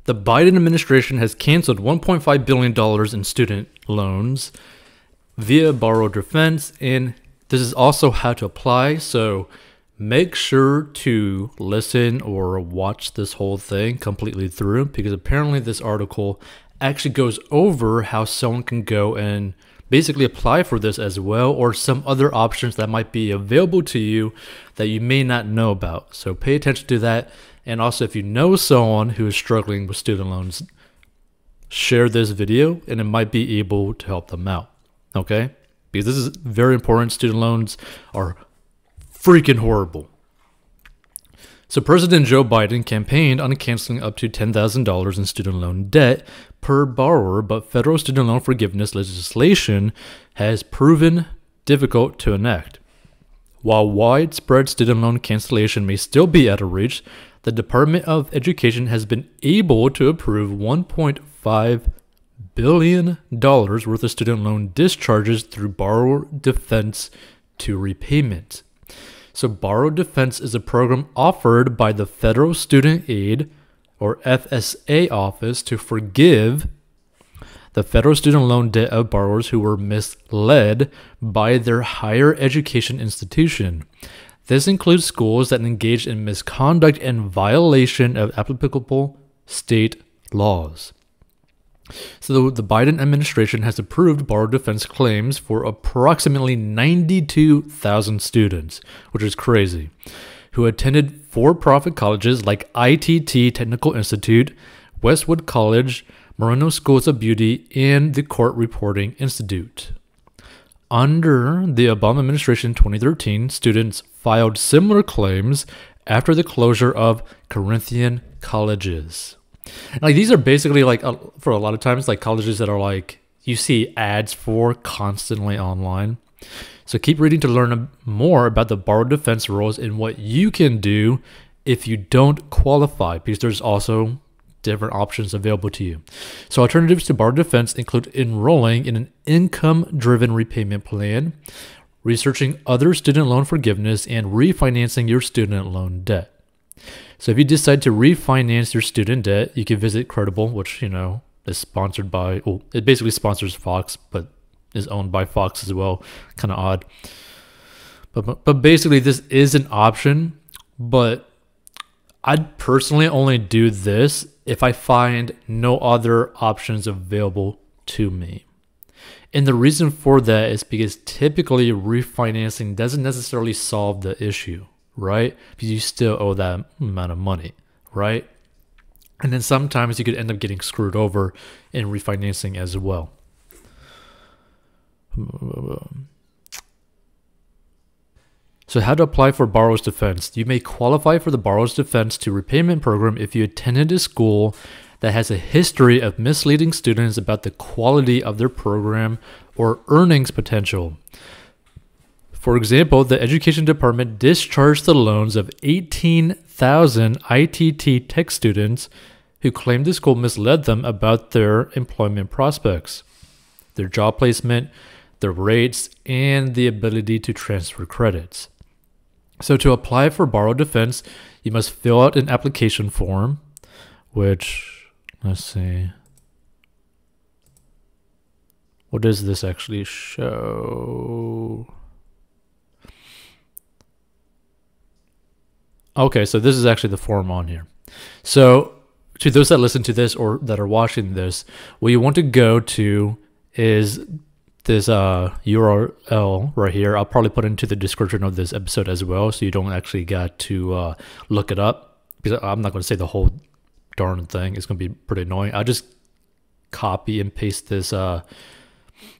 The Biden administration has canceled $1.5 billion in student loans via borrower defense, and this is also how to apply. So make sure to listen or watch this whole thing completely through, because apparently this article actually goes over how someone can go and basically apply for this as well, or some other options that might be available to you that you may not know about. So pay attention to that. And also, if you know someone who is struggling with student loans, share this video and it might be able to help them out. Okay? Because this is very important. Student loans are freaking horrible. So President Joe Biden campaigned on canceling up to $10,000 in student loan debt per borrower, but federal student loan forgiveness legislation has proven difficult to enact. While widespread student loan cancellation may still be out of reach, the Department of Education has been able to approve $1.5 billion worth of student loan discharges through borrower defense to repayment. So borrower defense is a program offered by the Federal Student Aid, or FSA office, to forgive the federal student loan debt of borrowers who were misled by their higher education institution. This includes schools that engage in misconduct and violation of applicable state laws. So the Biden administration has approved borrower defense claims for approximately 92,000 students, which is crazy, who attended for-profit colleges like ITT Technical Institute, Westwood College, Moreno Schools of Beauty, and the Court Reporting Institute. Under the Obama administration in 2013, students filed similar claims after the closure of Corinthian colleges. Like, these are basically like, for a lot of times, like colleges that are like, you see ads for constantly online. So keep reading to learn more about the borrower defense rules and what you can do if you don't qualify, because there's also different options available to you. So alternatives to borrower defense include enrolling in an income-driven repayment plan, researching other student loan forgiveness, and refinancing your student loan debt. So if you decide to refinance your student debt, you can visit Credible, which, you know, is sponsored by, well, it basically sponsors Fox, but is owned by Fox as well. Kind of odd. But basically, this is an option, but I'd personally only do this if I find no other options available to me. And the reason for that is because typically refinancing doesn't necessarily solve the issue, right? Because you still owe that amount of money, right? And then sometimes you could end up getting screwed over in refinancing as well. So how to apply for borrower's defense. You may qualify for the borrower's defense to repayment program if you attended a school that has a history of misleading students about the quality of their program or earnings potential. For example, the Education Department discharged the loans of 18,000 ITT Tech students who claimed the school misled them about their employment prospects, their job placement, the rates, and the ability to transfer credits. So to apply for borrower defense, you must fill out an application form, which, let's see, what does this actually show? Okay, so this is actually the form on here. So to those that listen to this or that are watching this, what you want to go to is this URL right here. I'll probably put into the description of this episode as well, so you don't actually got to look it up, because I'm not going to say the whole darn thing. It's going to be pretty annoying. I'll just copy and paste this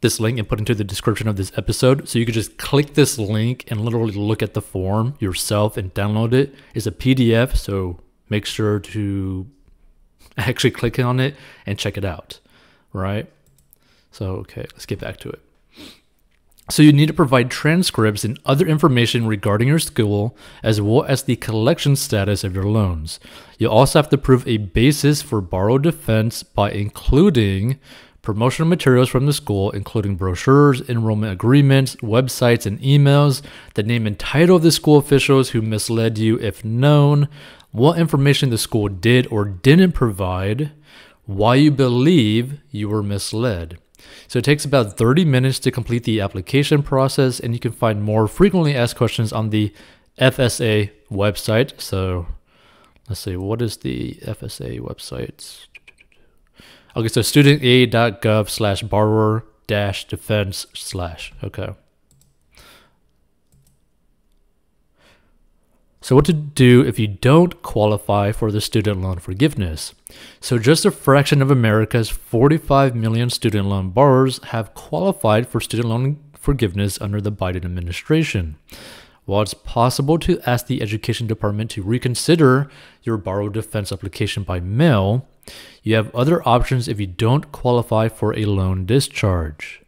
this link and put into the description of this episode, so you could just click this link and literally look at the form yourself and download it. It's a PDF, so make sure to actually click on it and check it out, right? So, okay, let's get back to it. So you need to provide transcripts and other information regarding your school, as well as the collection status of your loans. You also have to prove a basis for borrower defense by including promotional materials from the school, including brochures, enrollment agreements, websites, and emails, the name and title of the school officials who misled you if known, what information the school did or didn't provide, why you believe you were misled. So it takes about 30 minutes to complete the application process, and you can find more frequently asked questions on the FSA website. So let's see, what is the FSA website? Okay, so studentaid.gov/borrower-defense/. Okay. So what to do if you don't qualify for the student loan forgiveness. So just a fraction of America's 45 million student loan borrowers have qualified for student loan forgiveness under the Biden administration. While it's possible to ask the Education Department to reconsider your borrower defense application by mail, you have other options if you don't qualify for a loan discharge.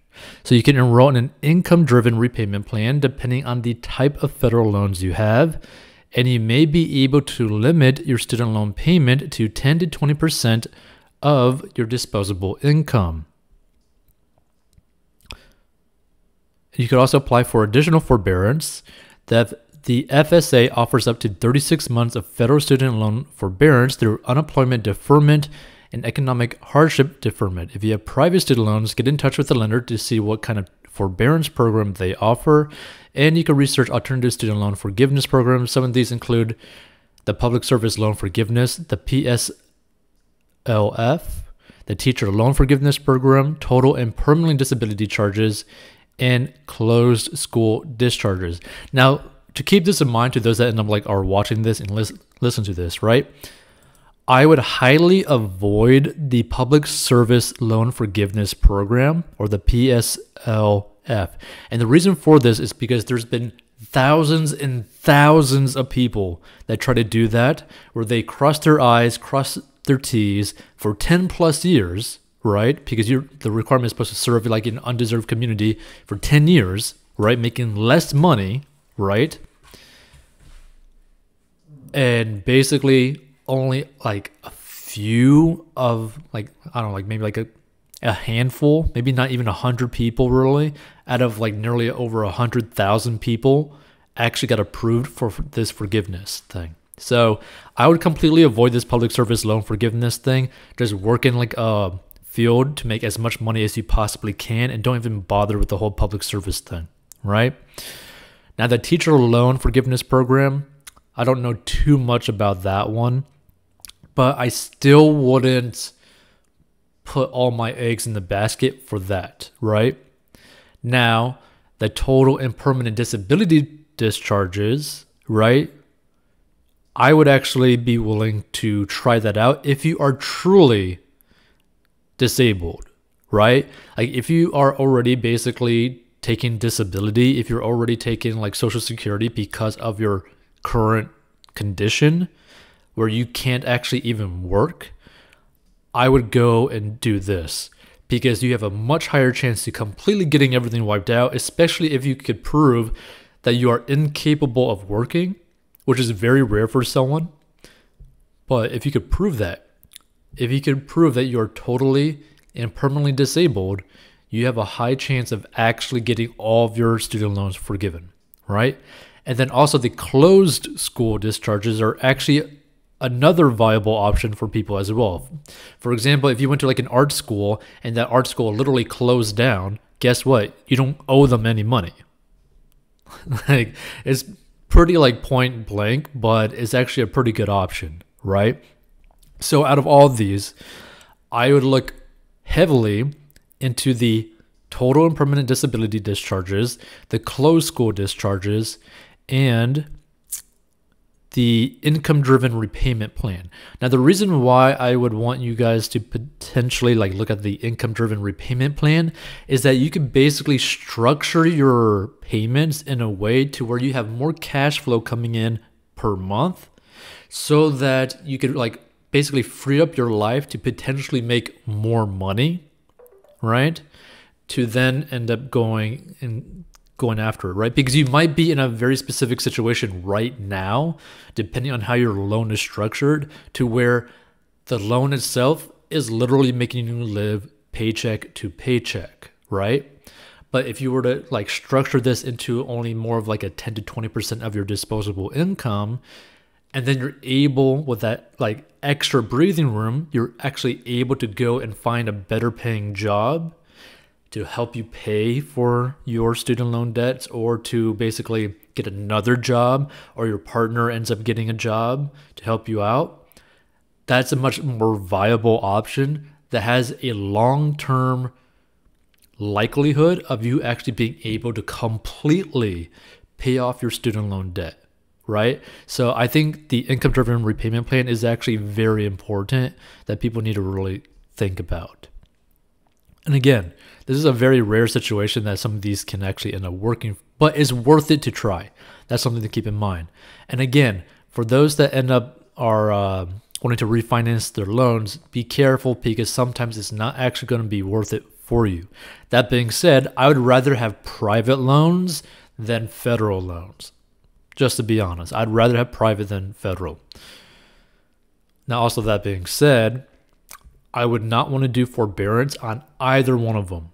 So you can enroll in an income-driven repayment plan depending on the type of federal loans you have, and you may be able to limit your student loan payment to 10 to 20% of your disposable income. You could also apply for additional forbearance. The FSA offers up to 36 months of federal student loan forbearance through unemployment deferment and economic hardship deferment. If you have private student loans, get in touch with the lender to see what kind of forbearance program they offer, and you can research alternative student loan forgiveness programs. Some of these include the Public Service Loan Forgiveness, the PSLF, the Teacher Loan Forgiveness Program, total and permanent disability charges, and closed school discharges. Now, to keep this in mind to those that end up are watching this and listen to this, right? I would highly avoid the Public Service Loan Forgiveness Program, or the PSLF. And the reason for this is because there's been thousands and thousands of people that try to do that, where they cross their I's, cross their T's for 10 plus years, right? Because the requirement is supposed to serve like an undeserved community for 10 years, right? Making less money, right? And basically only like a few of maybe a handful, maybe not even 100 people really, out of like nearly over 100,000 people actually got approved for this forgiveness thing. So I would completely avoid this public service loan forgiveness thing. Just work in like a field to make as much money as you possibly can, and don't even bother with the whole public service thing, right? Now the teacher loan forgiveness program, I don't know too much about that one, but I still wouldn't put all my eggs in the basket for that, right? Now, the total and permanent disability discharges, right? I would actually be willing to try that out if you are truly disabled, right? Like if you are already basically taking disability, if you're already taking like Social Security because of your current condition where you can't actually even work, I would go and do this because you have a much higher chance to completely getting everything wiped out, especially if you could prove that you are incapable of working, which is very rare for someone. But if you could prove that, if you could prove that you're totally and permanently disabled, you have a high chance of actually getting all of your student loans forgiven, right? And then also the closed school discharges are actually another viable option for people as well. For example, if you went to like an art school and that art school literally closed down, guess what? You don't owe them any money. Like it's pretty like point blank, but it's actually a pretty good option, right? So out of all of these, I would look heavily into the total and permanent disability discharges, the closed school discharges, and the income-driven repayment plan. Now, the reason why I would want you guys to potentially like look at the income-driven repayment plan is that you can basically structure your payments in a way to where you have more cash flow coming in per month, so that you could like basically free up your life to potentially make more money, right? To then end up going after it, right? Because you might be in a very specific situation right now, depending on how your loan is structured, to where the loan itself is literally making you live paycheck to paycheck, right? But if you were to like structure this into only more of like a 10 to 20% of your disposable income, And then you're able, with that like extra breathing room, you're actually able to go and find a better paying job to help you pay for your student loan debts, or to basically get another job, or your partner ends up getting a job to help you out. That's a much more viable option that has a long-term likelihood of you actually being able to completely pay off your student loan debt, right? So I think the income-driven repayment plan is actually very important that people need to really think about. And again, this is a very rare situation that some of these can actually end up working, but it's worth it to try. That's something to keep in mind. And again, for those that end up are wanting to refinance their loans, be careful, because sometimes it's not actually going to be worth it for you. That being said, I would rather have private loans than federal loans. Just to be honest, I'd rather have private than federal. Now, also that being said, I would not want to do forbearance on either one of them.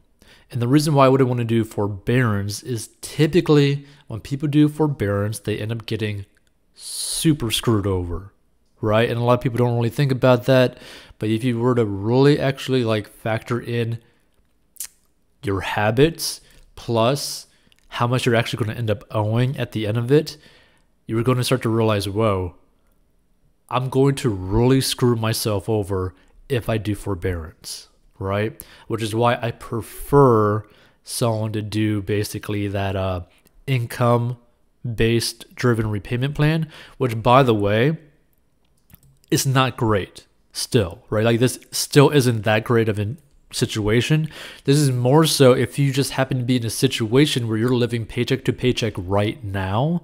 And the reason why I wouldn't want to do forbearance is typically when people do forbearance, they end up getting super screwed over, right? And a lot of people don't really think about that. But if you were to really actually like factor in your habits plus how much you're actually going to end up owing at the end of it, you're going to start to realize, whoa, I'm going to really screw myself over if I do forbearance, right? Which is why I prefer someone to do basically that income-based driven repayment plan, which, by the way, is not great still, right? Like, this still isn't that great of a situation. This is more so if you just happen to be in a situation where you're living paycheck to paycheck right now.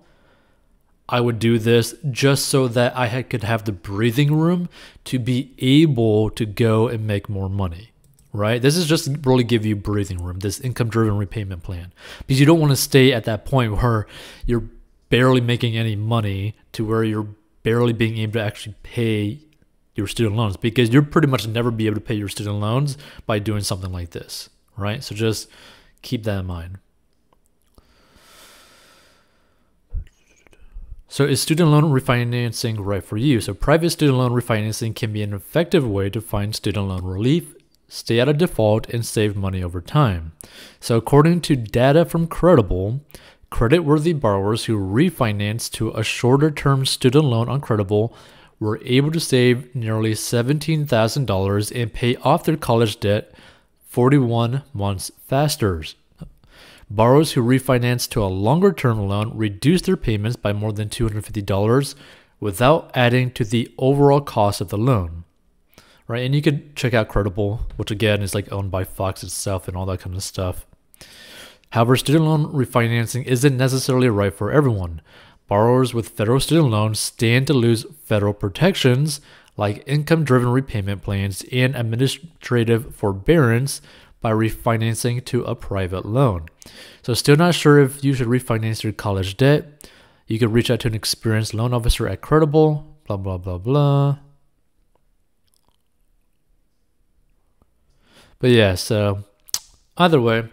I would do this just so that I could have the breathing room to be able to go and make more money, right? This is just to really give you breathing room, this income-driven repayment plan, because you don't want to stay at that point where you're barely making any money to where you're barely being able to actually pay your student loans, because you're pretty much never be able to pay your student loans by doing something like this, right? So just keep that in mind. So is student loan refinancing right for you? So private student loan refinancing can be an effective way to find student loan relief, stay out of default, and save money over time. So according to data from Credible, credit-worthy borrowers who refinanced to a shorter-term student loan on Credible were able to save nearly $17,000 and pay off their college debt 41 months faster. Borrowers who refinanced to a longer-term loan reduced their payments by more than $250 without adding to the overall cost of the loan, right? And you could check out Credible, which again is like owned by Fox itself and all that kind of stuff. However, student loan refinancing isn't necessarily right for everyone. Borrowers with federal student loans stand to lose federal protections like income-driven repayment plans and administrative forbearance by refinancing to a private loan. So still not sure if you should refinance your college debt? You can reach out to an experienced loan officer at Credible, blah, blah, blah, blah. But yeah, so either way,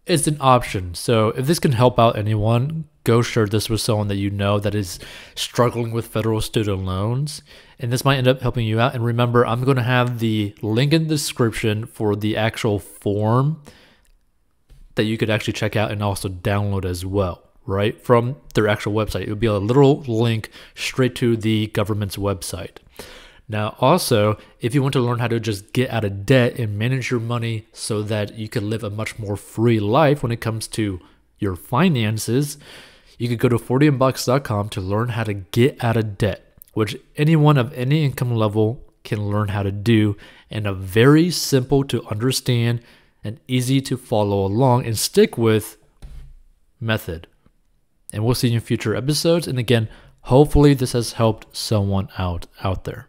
it's an option. So if this can help out anyone, go share this with someone that you know that is struggling with federal student loans. And this might end up helping you out. And remember, I'm going to have the link in the description for the actual form that you could actually check out and also download as well, right? From their actual website. It would be a literal link straight to the government's website. Now, also, if you want to learn how to just get out of debt and manage your money so that you can live a much more free life when it comes to your finances, you could go to 40inbox.com to learn how to get out of debt, which anyone of any income level can learn how to do in a very simple to understand and easy to follow along and stick with method. And we'll see you in future episodes. And again, hopefully this has helped someone out there.